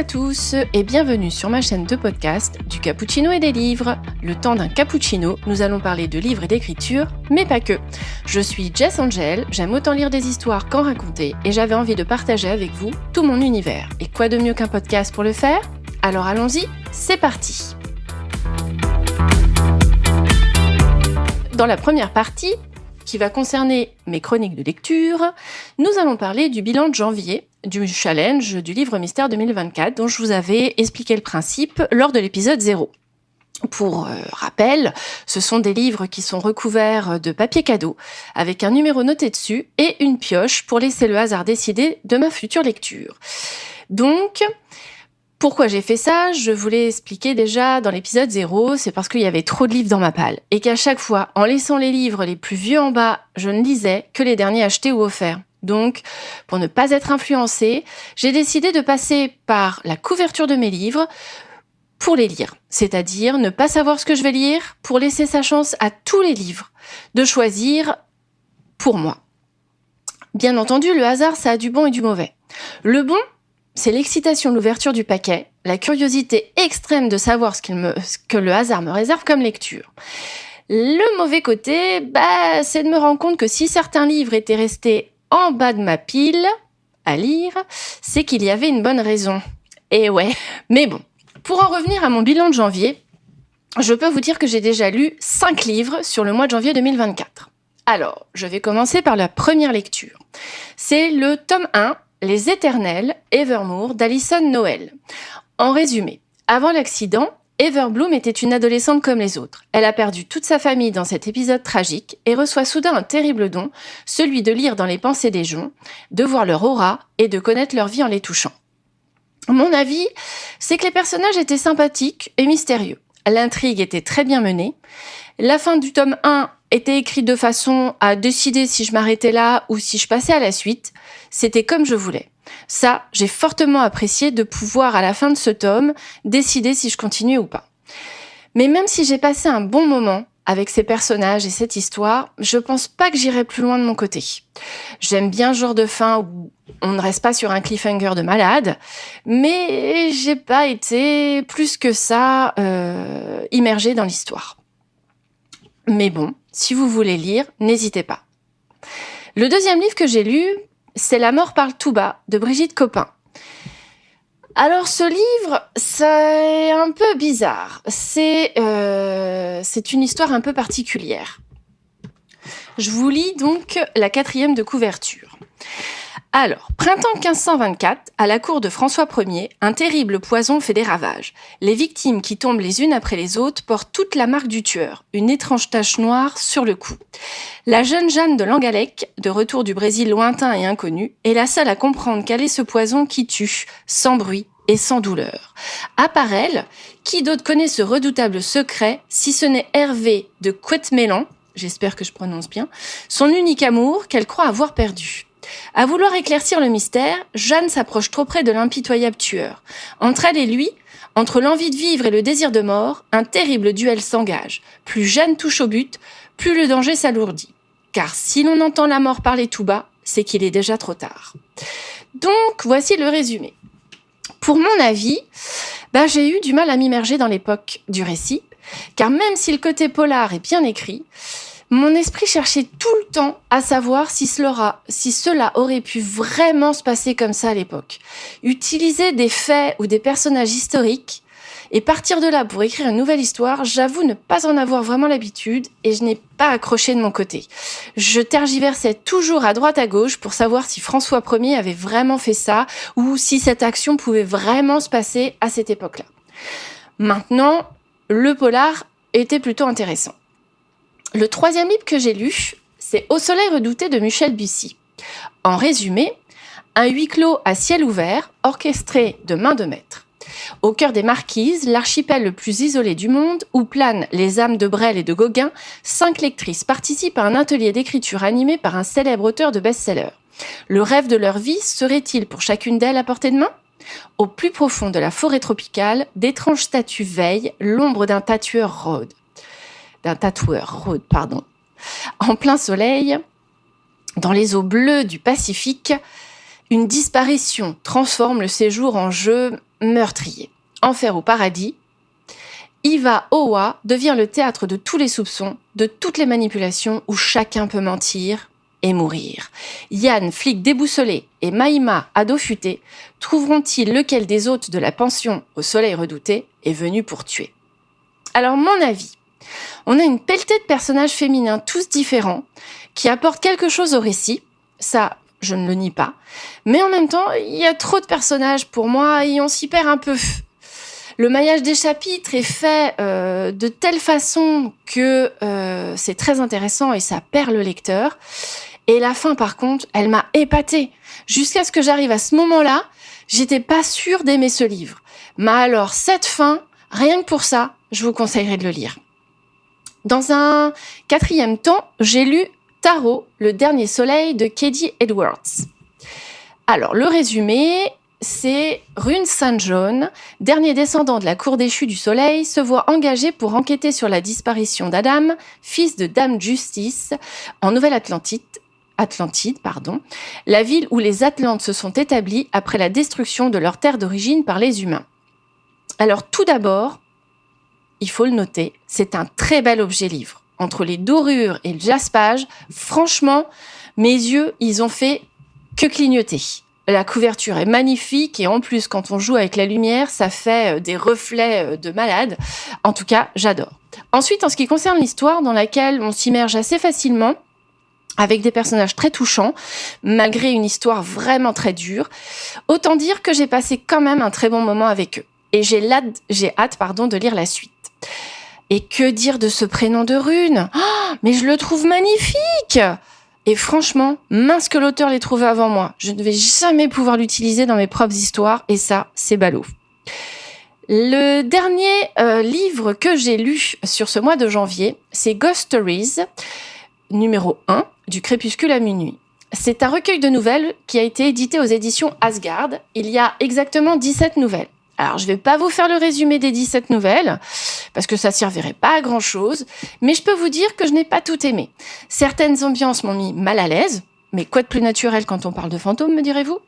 tous et bienvenue sur ma chaîne de podcast du cappuccino et des livres. Le temps d'un cappuccino, nous allons parler de livres et d'écriture, mais pas que. Je suis Jess Angel, j'aime autant lire des histoires qu'en raconter et j'avais envie de partager avec vous tout mon univers. Et quoi de mieux qu'un podcast pour le faire ? Alors allons-y, c'est parti. Dans la première partie, qui va concerner mes chroniques de lecture, nous allons parler du bilan de janvier, du challenge du livre mystère 2024 dont je vous avais expliqué le principe lors de l'épisode 0. Pour rappel, ce sont des livres qui sont recouverts de papier cadeau, avec un numéro noté dessus et une pioche pour laisser le hasard décider de ma future lecture. Donc, pourquoi j'ai fait ça ? Je vous l'ai expliqué déjà dans l'épisode 0, c'est parce qu'il y avait trop de livres dans ma palle, et qu'à chaque fois, en laissant les livres les plus vieux en bas, je ne lisais que les derniers achetés ou offerts. Donc, pour ne pas être influencée, j'ai décidé de passer par la couverture de mes livres pour les lire. C'est-à-dire ne pas savoir ce que je vais lire pour laisser sa chance à tous les livres de choisir pour moi. Bien entendu, le hasard, ça a du bon et du mauvais. Le bon, c'est l'excitation de l'ouverture du paquet, la curiosité extrême de savoir ce que le hasard me réserve comme lecture. Le mauvais côté, c'est de me rendre compte que si certains livres étaient restés en bas de ma pile à lire, c'est qu'il y avait une bonne raison. Et ouais, mais bon, pour en revenir à mon bilan de janvier, je peux vous dire que j'ai déjà lu 5 livres sur le mois de janvier 2024. Alors, je vais commencer par la première lecture. C'est le tome 1, Les Éternels, Evermore, d'Alison Noël. En résumé, avant l'accident, Ever Bloom était une adolescente comme les autres. Elle a perdu toute sa famille dans cet épisode tragique et reçoit soudain un terrible don, celui de lire dans les pensées des gens, de voir leur aura et de connaître leur vie en les touchant. Mon avis, c'est que les personnages étaient sympathiques et mystérieux. L'intrigue était très bien menée. La fin du tome 1 était écrite de façon à décider si je m'arrêtais là ou si je passais à la suite. C'était comme je voulais. Ça, j'ai fortement apprécié de pouvoir, à la fin de ce tome, décider si je continuais ou pas. Mais même si j'ai passé un bon moment avec ces personnages et cette histoire, je pense pas que j'irai plus loin de mon côté. J'aime bien ce genre de fin où on ne reste pas sur un cliffhanger de malade, mais j'ai pas été plus que ça immergée dans l'histoire. Mais bon, si vous voulez lire, n'hésitez pas. Le deuxième livre que j'ai lu, c'est La mort parle tout bas de Brigitte Copin. Alors ce livre, c'est un peu bizarre. C'est une histoire un peu particulière. Je vous lis donc la 4e de couverture. Alors, printemps 1524, à la cour de François Ier, un terrible poison fait des ravages. Les victimes qui tombent les unes après les autres portent toute la marque du tueur, une étrange tache noire sur le cou. La jeune Jeanne de Langalec, de retour du Brésil lointain et inconnu, est la seule à comprendre quel est ce poison qui tue, sans bruit et sans douleur. À part elle, qui d'autre connaît ce redoutable secret, si ce n'est Hervé de Quetmélan, j'espère que je prononce bien, son unique amour qu'elle croit avoir perdu. À vouloir éclaircir le mystère, Jeanne s'approche trop près de l'impitoyable tueur. Entre elle et lui, entre l'envie de vivre et le désir de mort, un terrible duel s'engage. Plus Jeanne touche au but, plus le danger s'alourdit. Car si l'on entend la mort parler tout bas, c'est qu'il est déjà trop tard. Donc, voici le résumé. Pour mon avis, j'ai eu du mal à m'immerger dans l'époque du récit, car même si le côté polar est bien écrit, mon esprit cherchait tout le temps à savoir si cela aurait pu vraiment se passer comme ça à l'époque. Utiliser des faits ou des personnages historiques et partir de là pour écrire une nouvelle histoire, j'avoue ne pas en avoir vraiment l'habitude et je n'ai pas accroché de mon côté. Je tergiversais toujours à droite à gauche pour savoir si François Ier avait vraiment fait ça ou si cette action pouvait vraiment se passer à cette époque-là. Maintenant, le polar était plutôt intéressant. Le 3e livre que j'ai lu, c'est Au soleil redouté de Michel Bussy. En résumé, un huis clos à ciel ouvert, orchestré de main de maître. Au cœur des Marquises, l'archipel le plus isolé du monde, où planent les âmes de Brel et de Gauguin, 5 lectrices participent à un atelier d'écriture animé par un célèbre auteur de best-seller. Le rêve de leur vie serait-il pour chacune d'elles à portée de main ? Au plus profond de la forêt tropicale, d'étranges statues veillent, l'ombre d'un tatoueur rôde. En plein soleil, dans les eaux bleues du Pacifique, une disparition transforme le séjour en jeu meurtrier. Enfer ou paradis, Iva Owa devient le théâtre de tous les soupçons, de toutes les manipulations où chacun peut mentir et mourir. Yann, flic déboussolé, et Maïma, ado futé, trouveront-ils lequel des hôtes de la pension au soleil redouté est venu pour tuer ? Alors, mon avis, on a une pelletée de personnages féminins, tous différents, qui apportent quelque chose au récit. Ça, je ne le nie pas. Mais en même temps, il y a trop de personnages pour moi et on s'y perd un peu. Le maillage des chapitres est fait de telle façon que c'est très intéressant et ça perd le lecteur. Et la fin, par contre, elle m'a épatée. Jusqu'à ce que j'arrive à ce moment-là, j'étais pas sûre d'aimer ce livre. Mais alors, cette fin, rien que pour ça, je vous conseillerais de le lire. Dans un 4e temps, j'ai lu Tarot, le dernier soleil de Katie Edwards. Alors, le résumé, c'est Rune Saint-John, dernier descendant de la cour déchue du soleil, se voit engagé pour enquêter sur la disparition d'Adam, fils de Dame Justice, en Nouvelle-Atlantide, la ville où les Atlantes se sont établis après la destruction de leur terre d'origine par les humains. Alors, tout d'abord, il faut le noter, c'est un très bel objet livre. Entre les dorures et le jaspage, franchement, mes yeux, ils ont fait que clignoter. La couverture est magnifique et en plus, quand on joue avec la lumière, ça fait des reflets de malade. En tout cas, j'adore. Ensuite, en ce qui concerne l'histoire, dans laquelle on s'immerge assez facilement, avec des personnages très touchants, malgré une histoire vraiment très dure, autant dire que j'ai passé quand même un très bon moment avec eux. Et j'ai hâte de lire la suite. Et que dire de ce prénom de Rune ? Mais je le trouve magnifique ! Et franchement, mince que l'auteur l'ait trouvé avant moi. Je ne vais jamais pouvoir l'utiliser dans mes propres histoires, et ça, c'est ballot. Le dernier livre que j'ai lu sur ce mois de janvier, c'est Ghost Stories, numéro 1, du crépuscule à minuit. C'est un recueil de nouvelles qui a été édité aux éditions Asgard. Il y a exactement 17 nouvelles. Alors, je vais pas vous faire le résumé des 17 nouvelles, parce que ça servirait pas à grand chose, mais je peux vous dire que je n'ai pas tout aimé. Certaines ambiances m'ont mis mal à l'aise, mais quoi de plus naturel quand on parle de fantômes, me direz-vous ?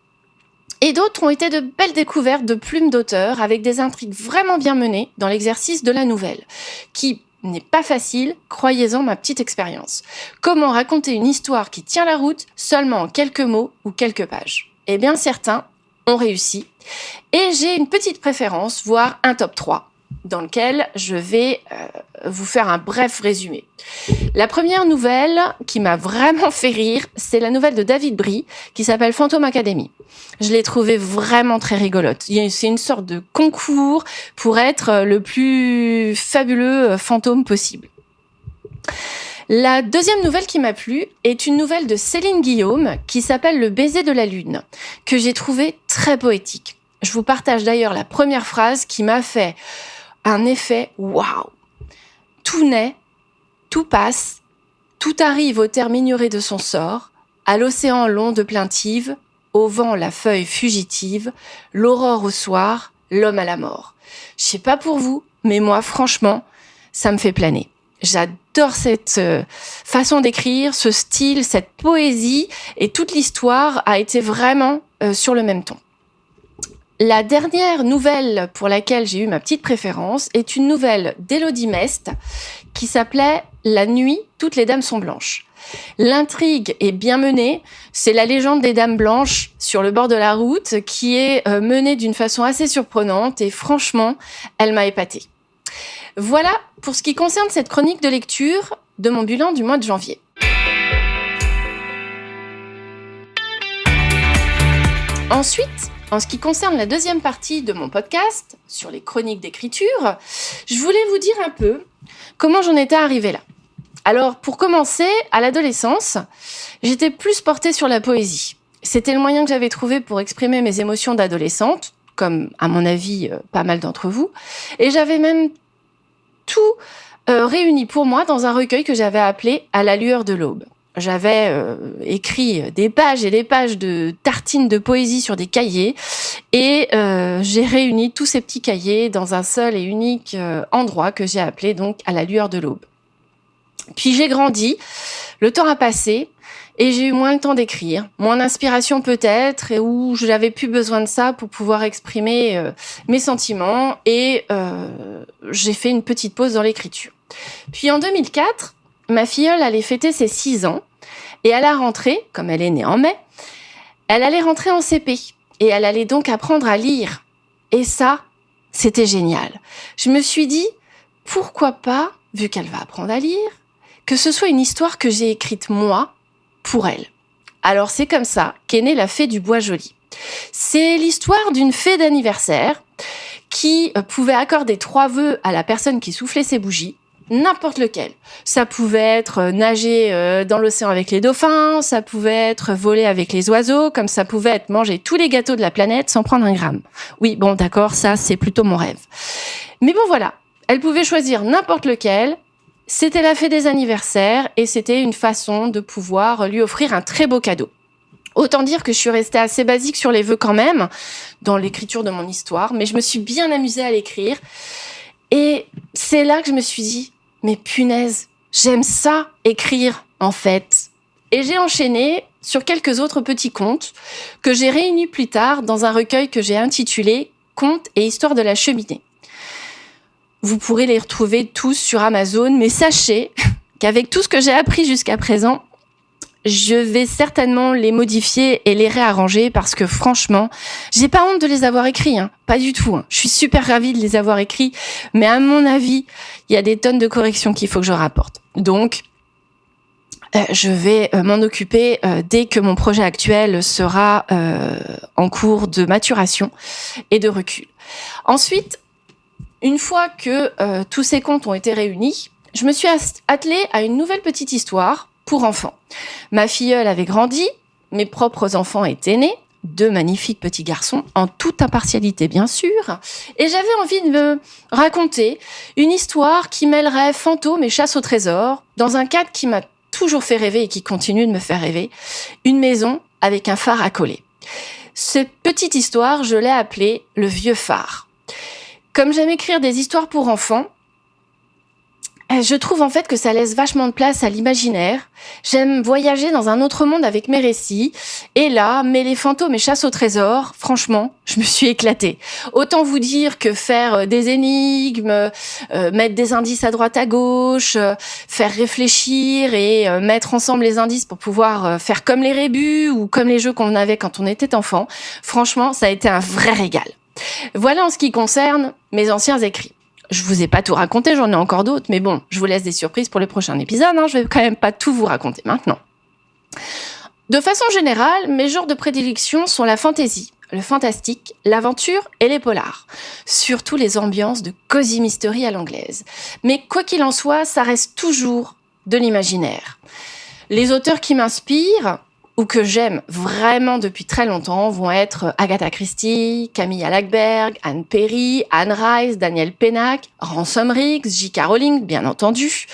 Et d'autres ont été de belles découvertes de plumes d'auteurs, avec des intrigues vraiment bien menées dans l'exercice de la nouvelle, qui n'est pas facile, croyez-en ma petite expérience. Comment raconter une histoire qui tient la route seulement en quelques mots ou quelques pages ? Eh bien, certains ont réussi. Et j'ai une petite préférence, voire un top 3, dans lequel je vais vous faire un bref résumé. La première nouvelle qui m'a vraiment fait rire, c'est la nouvelle de David Brie, qui s'appelle Phantom Academy. Je l'ai trouvée vraiment très rigolote. C'est une sorte de concours pour être le plus fabuleux fantôme possible. La deuxième nouvelle qui m'a plu est une nouvelle de Céline Guillaume qui s'appelle Le baiser de la lune, que j'ai trouvée très poétique. Je vous partage d'ailleurs la première phrase qui m'a fait un effet waouh. Tout naît, tout passe, tout arrive au terme ignoré de son sort, à l'océan l'onde plaintive, au vent la feuille fugitive, l'aurore au soir, l'homme à la mort. Je sais pas pour vous, mais moi franchement, ça me fait planer. J'adore cette façon d'écrire, ce style, cette poésie, et toute l'histoire a été vraiment sur le même ton. La dernière nouvelle pour laquelle j'ai eu ma petite préférence est une nouvelle d'Élodie Mest qui s'appelait « La nuit, toutes les dames sont blanches ». L'intrigue est bien menée, c'est la légende des dames blanches sur le bord de la route qui est menée d'une façon assez surprenante et franchement, elle m'a épatée. Voilà pour ce qui concerne cette chronique de lecture de mon bilan du mois de janvier. Ensuite, en ce qui concerne la deuxième partie de mon podcast sur les chroniques d'écriture, je voulais vous dire un peu comment j'en étais arrivée là. Alors, pour commencer, à l'adolescence, j'étais plus portée sur la poésie. C'était le moyen que j'avais trouvé pour exprimer mes émotions d'adolescente, comme, à mon avis, pas mal d'entre vous. Et j'avais même tout réuni pour moi dans un recueil que j'avais appelé « À la lueur de l'aube ». J'avais écrit des pages et des pages de tartines de poésie sur des cahiers et j'ai réuni tous ces petits cahiers dans un seul et unique endroit que j'ai appelé donc « À la lueur de l'aube ». Puis j'ai grandi, le temps a passé, et j'ai eu moins le temps d'écrire, moins d'inspiration peut-être, et où j'avais plus besoin de ça pour pouvoir exprimer mes sentiments, et j'ai fait une petite pause dans l'écriture. Puis en 2004, ma filleule allait fêter ses 6 ans, et à la rentrée, comme elle est née en mai, elle allait rentrer en CP, et elle allait donc apprendre à lire. Et ça, c'était génial. Je me suis dit, pourquoi pas, vu qu'elle va apprendre à lire, que ce soit une histoire que j'ai écrite moi, pour elle. Alors c'est comme ça qu'est née la Fée du Bois Joli. C'est l'histoire d'une fée d'anniversaire qui pouvait accorder 3 vœux à la personne qui soufflait ses bougies, n'importe lequel. Ça pouvait être nager dans l'océan avec les dauphins, ça pouvait être voler avec les oiseaux, comme ça pouvait être manger tous les gâteaux de la planète sans prendre un gramme. Oui, bon, d'accord, ça, c'est plutôt mon rêve. Mais bon, voilà. Elle pouvait choisir n'importe lequel. C'était la fée des anniversaires et c'était une façon de pouvoir lui offrir un très beau cadeau. Autant dire que je suis restée assez basique sur les vœux quand même, dans l'écriture de mon histoire, mais je me suis bien amusée à l'écrire. Et c'est là que je me suis dit, mais punaise, j'aime ça, écrire, en fait. Et j'ai enchaîné sur quelques autres petits contes que j'ai réunis plus tard dans un recueil que j'ai intitulé « Contes et histoires de la cheminée ». Vous pourrez les retrouver tous sur Amazon, mais sachez qu'avec tout ce que j'ai appris jusqu'à présent, je vais certainement les modifier et les réarranger parce que franchement, j'ai pas honte de les avoir écrits, pas du tout. Je suis super ravie de les avoir écrits, mais à mon avis, il y a des tonnes de corrections qu'il faut que je rapporte. Donc, je vais m'en occuper dès que mon projet actuel sera en cours de maturation et de recul. Ensuite, une fois que tous ces contes ont été réunis, je me suis attelée à une nouvelle petite histoire pour enfants. Ma filleule avait grandi, mes propres enfants étaient nés, 2 magnifiques petits garçons, en toute impartialité bien sûr, et j'avais envie de me raconter une histoire qui mêlerait fantômes et chasse au trésor, dans un cadre qui m'a toujours fait rêver et qui continue de me faire rêver, une maison avec un phare à coller. Cette petite histoire, je l'ai appelée « Le vieux phare ». Comme j'aime écrire des histoires pour enfants, je trouve en fait que ça laisse vachement de place à l'imaginaire. J'aime voyager dans un autre monde avec mes récits. Et là, mêler fantômes et chasse au trésor, franchement, je me suis éclatée. Autant vous dire que faire des énigmes, mettre des indices à droite à gauche, faire réfléchir et mettre ensemble les indices pour pouvoir faire comme les rébus ou comme les jeux qu'on avait quand on était enfant. Franchement, ça a été un vrai régal. Voilà en ce qui concerne mes anciens écrits. Je vous ai pas tout raconté, j'en ai encore d'autres, mais bon, je vous laisse des surprises pour les prochains épisodes, je vais quand même pas tout vous raconter maintenant. De façon générale, mes genres de prédilection sont la fantasy, le fantastique, l'aventure et les polars. Surtout les ambiances de cozy mystery à l'anglaise. Mais quoi qu'il en soit, ça reste toujours de l'imaginaire. Les auteurs qui m'inspirent, ou que j'aime vraiment depuis très longtemps, vont être Agatha Christie, Camilla Lackberg, Anne Perry, Anne Rice, Daniel Pennac, Ransom Riggs, J.K. Rowling, bien entendu,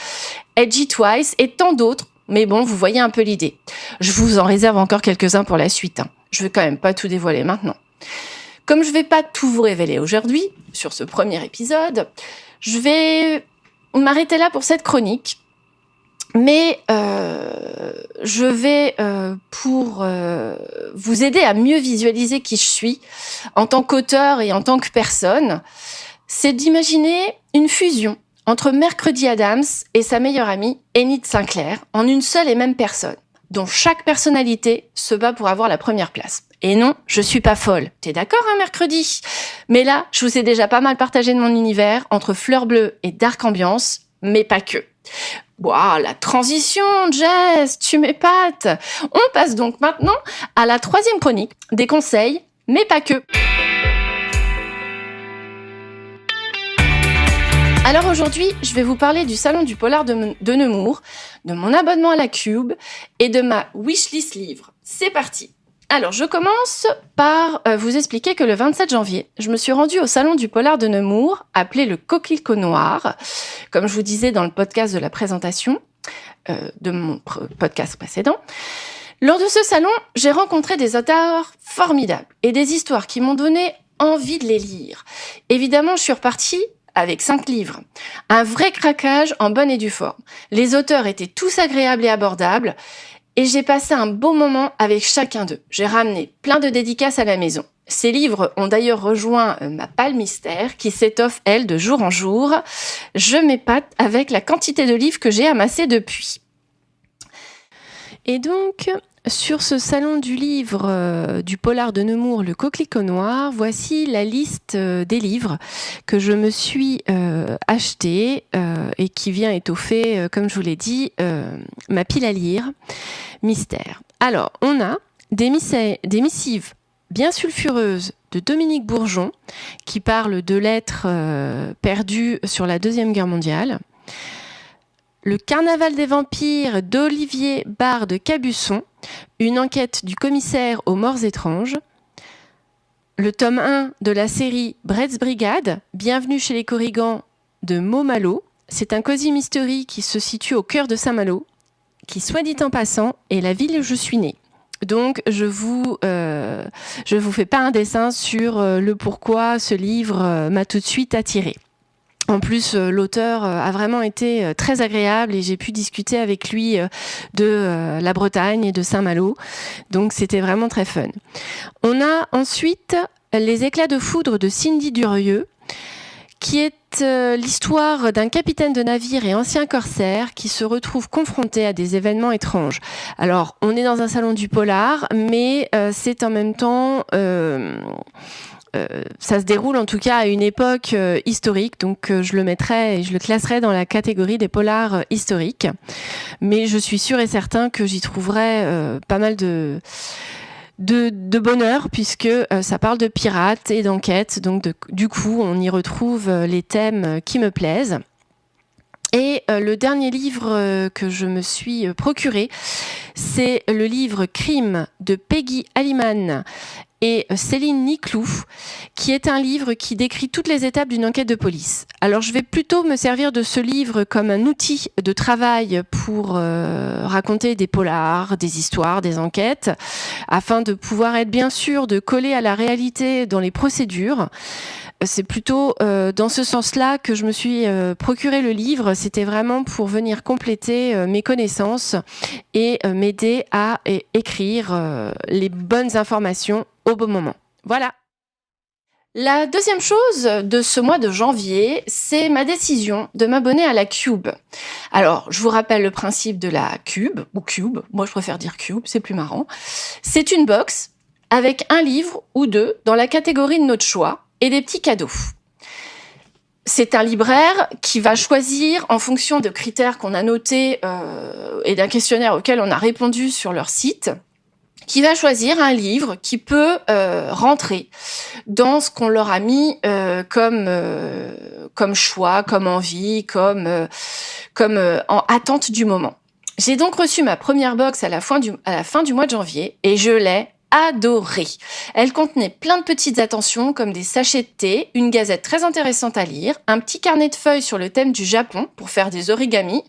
Edgy Twice et tant d'autres. Mais bon, vous voyez un peu l'idée. Je vous en réserve encore quelques-uns pour la suite. Je vais quand même pas tout dévoiler maintenant. Comme je vais pas tout vous révéler aujourd'hui, sur ce premier épisode, je vais m'arrêter là pour cette chronique. Mais je vais, pour vous aider à mieux visualiser qui je suis en tant qu'auteur et en tant que personne, c'est d'imaginer une fusion entre Mercredi Adams et sa meilleure amie, Enid Sinclair, en une seule et même personne, dont chaque personnalité se bat pour avoir la première place. Et non, je suis pas folle. T'es d'accord, Mercredi ? Mais là, je vous ai déjà pas mal partagé de mon univers entre Fleur Bleue et Dark Ambiance, mais pas que. Wow, la transition, Jess, tu m'épates. On passe donc maintenant à la 3e chronique, des conseils, mais pas que. Alors aujourd'hui, je vais vous parler du Salon du Polar de Nemours, de mon abonnement à la Cube et de ma wishlist livre. C'est parti. Alors, je commence par vous expliquer que le 27 janvier, je me suis rendue au Salon du Polar de Nemours, appelé le Coquelicot Noir, comme je vous disais dans le podcast de la présentation de mon podcast précédent. Lors de ce salon, j'ai rencontré des auteurs formidables et des histoires qui m'ont donné envie de les lire. Évidemment, je suis repartie avec 5 livres. Un vrai craquage en bonne et due forme. Les auteurs étaient tous agréables et abordables. Et j'ai passé un beau moment avec chacun d'eux. J'ai ramené plein de dédicaces à la maison. Ces livres ont d'ailleurs rejoint ma palle mystère qui s'étoffe, elle, de jour en jour. Je m'épate avec la quantité de livres que j'ai amassés depuis. Et donc, sur ce salon du livre du polar de Nemours, le Coquelicot Noir, voici la liste des livres que je me suis achetés et qui vient étoffer, comme je vous l'ai dit, ma pile à lire mystère. Alors, on a des missives bien sulfureuses de Dominique Bourgeon qui parle de lettres perdues sur la Deuxième Guerre mondiale. Le Carnaval des vampires d'Olivier Barre de Cabusson, une enquête du commissaire aux morts étranges. Le tome 1 de la série Bret's Brigade, Bienvenue chez les Corrigans de Maud-Malo. C'est un cosy mystery qui se situe au cœur de Saint-Malo, qui, soit dit en passant, est la ville où je suis née. Donc, je vous fais pas un dessin sur le pourquoi ce livre m'a tout de suite attirée. En plus, l'auteur a vraiment été très agréable et j'ai pu discuter avec lui de la Bretagne et de Saint-Malo. Donc, c'était vraiment très fun. On a ensuite Les éclats de foudre de Cindy Durieux, qui est l'histoire d'un capitaine de navire et ancien corsaire qui se retrouve confronté à des événements étranges. Alors, on est dans un salon du polar, mais c'est en même temps... ça se déroule en tout cas à une époque historique, donc je le mettrai et je le classerai dans la catégorie des polars historiques. Mais je suis sûre et certain que j'y trouverai pas mal de bonheur puisque ça parle de pirates et d'enquêtes. Donc du coup, on y retrouve les thèmes qui me plaisent. Et le dernier livre que je me suis procuré, c'est le livre Crime de Peggy Aliman et Céline Niclou, qui est un livre qui décrit toutes les étapes d'une enquête de police. Alors je vais plutôt me servir de ce livre comme un outil de travail pour raconter des polars, des histoires, des enquêtes, afin de pouvoir être bien sûr de coller à la réalité dans les procédures. C'est plutôt dans ce sens-là que je me suis procuré le livre. C'était vraiment pour venir compléter mes connaissances et m'aider à écrire les bonnes informations au bon moment. Voilà. La deuxième chose de ce mois de janvier, c'est ma décision de m'abonner à la Cube. Alors, je vous rappelle le principe de la Cube, ou Cube, moi je préfère dire Cube, c'est plus marrant. C'est une box avec un livre ou deux dans la catégorie de notre choix et des petits cadeaux. C'est un libraire qui va choisir en fonction de critères qu'on a notés et d'un questionnaire auquel on a répondu sur leur site, qui va choisir un livre qui peut rentrer dans ce qu'on leur a mis comme choix, comme envie, comme en attente du moment. J'ai donc reçu ma première box à la fin du mois de janvier et je l'ai adorée. Elle contenait plein de petites attentions comme des sachets de thé, une gazette très intéressante à lire, un petit carnet de feuilles sur le thème du Japon pour faire des origamis.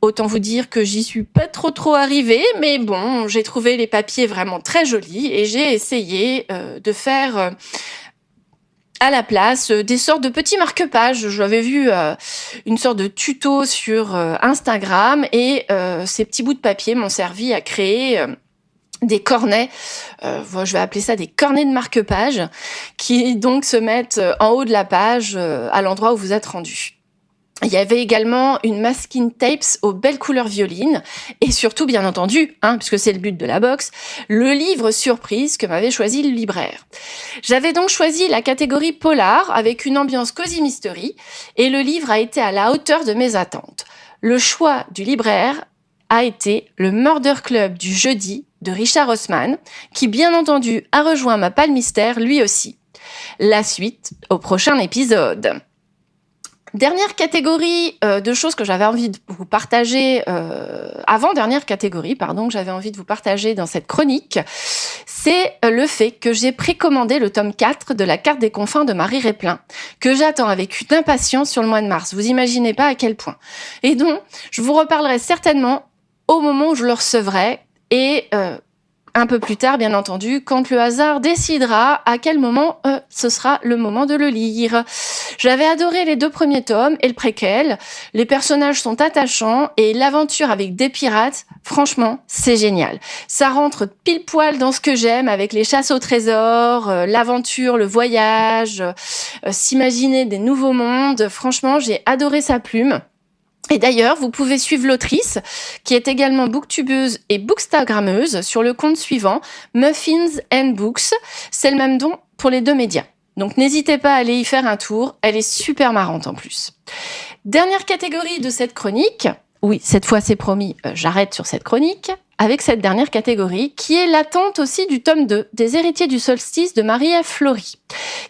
Autant vous dire que j'y suis pas trop arrivée, mais bon, j'ai trouvé les papiers vraiment très jolis et j'ai essayé de faire à la place des sortes de petits marque-pages. J'avais vu une sorte de tuto sur Instagram et ces petits bouts de papier m'ont servi à créer des cornets, je vais appeler ça des cornets de marque-pages, qui donc se mettent en haut de la page à l'endroit où vous êtes rendu. Il y avait également une masking tapes aux belles couleurs violines et surtout, bien entendu, puisque c'est le but de la box, le livre surprise que m'avait choisi le libraire. J'avais donc choisi la catégorie polar avec une ambiance cozy mystery et le livre a été à la hauteur de mes attentes. Le choix du libraire a été le Murder Club du jeudi de Richard Osman, qui bien entendu a rejoint ma palle mystère lui aussi. La suite au prochain épisode. Dernière catégorie de choses que j'avais envie de vous partager, avant-dernière catégorie, que j'avais envie de vous partager dans cette chronique, c'est le fait que j'ai précommandé le tome 4 de La Carte des confins de Marie Réplin, que j'attends avec une impatience sur le mois de mars. Vous imaginez pas à quel point. Et donc, je vous reparlerai certainement au moment où je le recevrai et un peu plus tard, bien entendu, quand le hasard décidera à quel moment ce sera le moment de le lire. J'avais adoré les 2 premiers tomes et le préquel. Les personnages sont attachants et l'aventure avec des pirates, franchement, c'est génial. Ça rentre pile poil dans ce que j'aime avec les chasses au trésor, l'aventure, le voyage, s'imaginer des nouveaux mondes. Franchement, j'ai adoré sa plume. Et d'ailleurs, vous pouvez suivre l'autrice, qui est également booktubeuse et bookstagrammeuse, sur le compte suivant, Muffins and Books. C'est le même don pour les 2 médias. Donc n'hésitez pas à aller y faire un tour, elle est super marrante en plus. Dernière catégorie de cette chronique, oui, cette fois c'est promis, j'arrête sur cette chronique, avec cette dernière catégorie, qui est l'attente aussi du tome 2, des Héritiers du Solstice de Marie-Ève Fleury,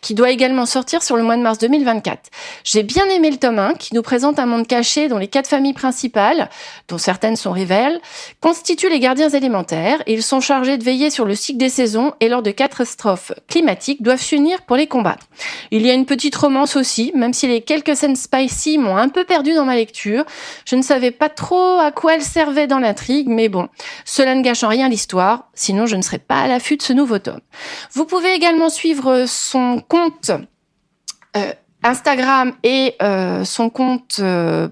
qui doit également sortir sur le mois de mars 2024. J'ai bien aimé le tome 1, qui nous présente un monde caché dont les 4 familles principales, dont certaines sont rivales, constituent les gardiens élémentaires, et ils sont chargés de veiller sur le cycle des saisons et lors de catastrophes climatiques doivent s'unir pour les combattre. Il y a une petite romance aussi, même si les quelques scènes spicy m'ont un peu perdu dans ma lecture. Je ne savais pas trop à quoi elles servaient dans l'intrigue, mais bon, cela ne gâche en rien l'histoire, sinon je ne serais pas à l'affût de ce nouveau tome. Vous pouvez également suivre son compte Instagram et son compte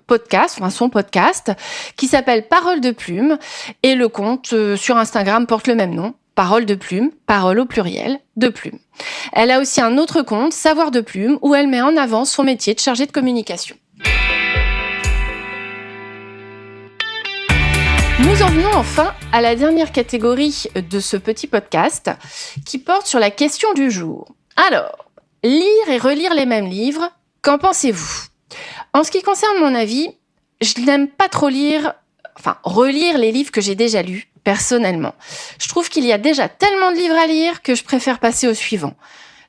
podcast, enfin son podcast, qui s'appelle Parole de Plume, et le compte sur Instagram porte le même nom, Parole de Plume, parole au pluriel, de plume. Elle a aussi un autre compte, Savoir de Plume, où elle met en avant son métier de chargée de communication. Nous en venons enfin à la dernière catégorie de ce petit podcast qui porte sur la question du jour. Alors, lire et relire les mêmes livres, qu'en pensez-vous ? En ce qui concerne mon avis, je n'aime pas trop relire les livres que j'ai déjà lus, personnellement. Je trouve qu'il y a déjà tellement de livres à lire que je préfère passer au suivant.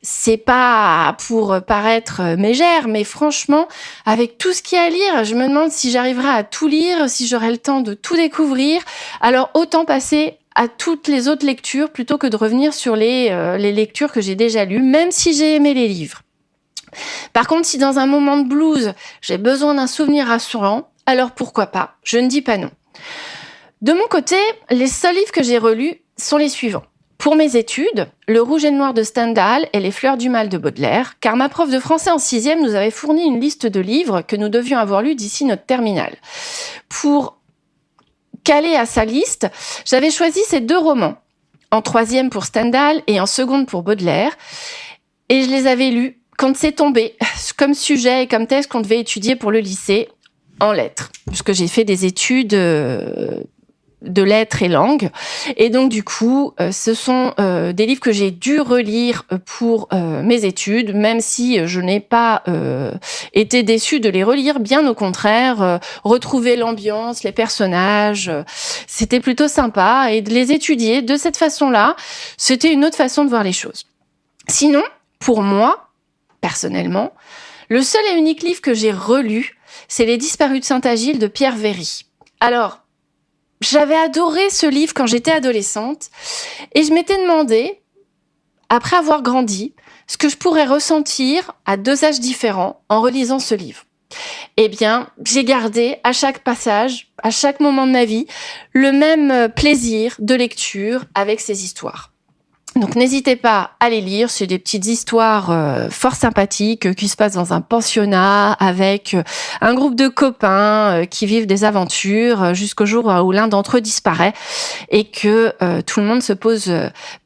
C'est pas pour paraître mégère, mais franchement, avec tout ce qu'il y a à lire, je me demande si j'arriverai à tout lire, si j'aurai le temps de tout découvrir. Alors autant passer à toutes les autres lectures plutôt que de revenir sur les lectures que j'ai déjà lues, même si j'ai aimé les livres. Par contre, si dans un moment de blues, j'ai besoin d'un souvenir rassurant, alors pourquoi pas ? Je ne dis pas non. De mon côté, les seuls livres que j'ai relus sont les suivants. Pour mes études, Le Rouge et le Noir de Stendhal et Les Fleurs du Mal de Baudelaire, car ma prof de français en 6e nous avait fourni une liste de livres que nous devions avoir lus d'ici notre terminale. Pour caler à sa liste, j'avais choisi ces 2 romans, en 3e pour Stendhal et en 2e pour Baudelaire, et je les avais lus quand c'est tombé, comme sujet et comme texte qu'on devait étudier pour le lycée, en lettres, puisque j'ai fait des études de lettres et langues. Et donc, du coup, ce sont des livres que j'ai dû relire pour mes études, même si je n'ai pas été déçue de les relire. Bien au contraire, retrouver l'ambiance, les personnages, c'était plutôt sympa. Et de les étudier de cette façon-là, c'était une autre façon de voir les choses. Sinon, pour moi, personnellement, le seul et unique livre que j'ai relu, c'est Les Disparus de Saint-Agile de Pierre Véry. Alors, j'avais adoré ce livre quand j'étais adolescente et je m'étais demandé, après avoir grandi, ce que je pourrais ressentir à 2 âges différents en relisant ce livre. Eh bien, j'ai gardé à chaque passage, à chaque moment de ma vie, le même plaisir de lecture avec ces histoires. Donc n'hésitez pas à les lire, c'est des petites histoires fort sympathiques qui se passent dans un pensionnat avec un groupe de copains qui vivent des aventures jusqu'au jour où l'un d'entre eux disparaît et que tout le monde se pose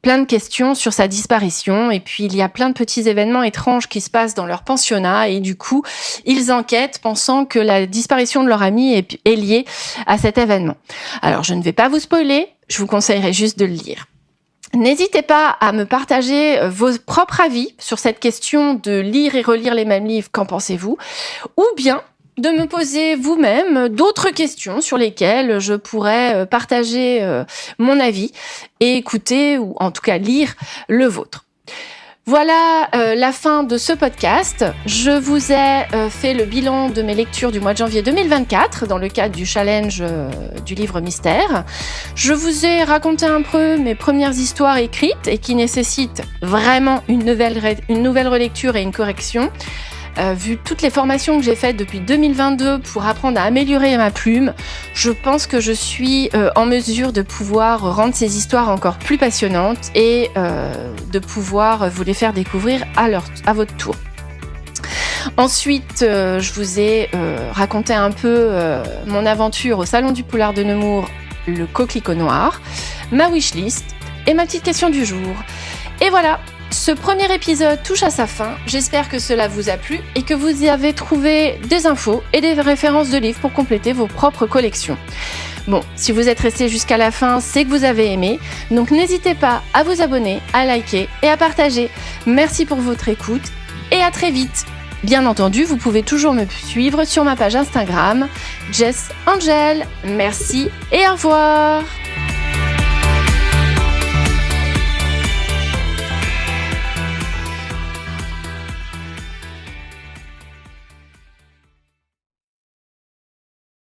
plein de questions sur sa disparition. Et puis il y a plein de petits événements étranges qui se passent dans leur pensionnat et du coup ils enquêtent pensant que la disparition de leur ami est liée à cet événement. Alors je ne vais pas vous spoiler, je vous conseillerais juste de le lire. N'hésitez pas à me partager vos propres avis sur cette question de lire et relire les mêmes livres, qu'en pensez-vous ? Ou bien de me poser vous-même d'autres questions sur lesquelles je pourrais partager mon avis et écouter, ou en tout cas lire, le vôtre. Voilà la fin de ce podcast. Je vous ai fait le bilan de mes lectures du mois de janvier 2024 dans le cadre du challenge du livre mystère. Je vous ai raconté un peu mes premières histoires écrites et qui nécessitent vraiment une nouvelle relecture et une correction. vu toutes les formations que j'ai faites depuis 2022 pour apprendre à améliorer ma plume, je pense que je suis en mesure de pouvoir rendre ces histoires encore plus passionnantes et de pouvoir vous les faire découvrir à votre tour. Ensuite, je vous ai raconté un peu mon aventure au Salon du Poulard de Nemours, le coquelicot noir, ma wishlist et ma petite question du jour. Et voilà, ce premier épisode touche à sa fin. J'espère que cela vous a plu et que vous y avez trouvé des infos et des références de livres pour compléter vos propres collections. Bon, si vous êtes resté jusqu'à la fin, c'est que vous avez aimé. Donc n'hésitez pas à vous abonner, à liker et à partager. Merci pour votre écoute et à très vite. Bien entendu, vous pouvez toujours me suivre sur ma page Instagram, Jess Angel. Merci et au revoir.